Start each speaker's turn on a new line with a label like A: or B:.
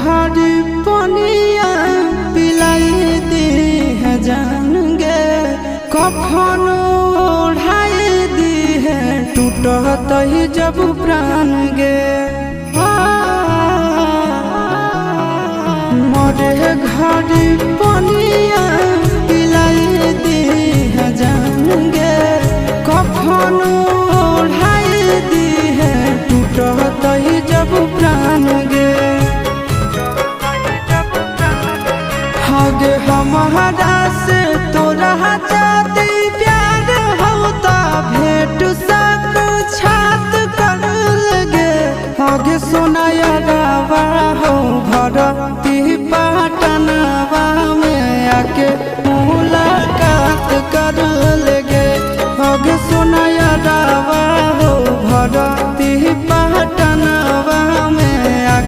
A: घड़ी पनिया पिलाई दी है जान गे, कफन ओढ़ाई दी है टूटत ही जब प्राण गे। मोरे घड़ी पनिया पिलाई दी है जान गे, कफन ओढ़ाई दी है टूटत ही जब प्राण गे। हगे हमारा से तोरा जात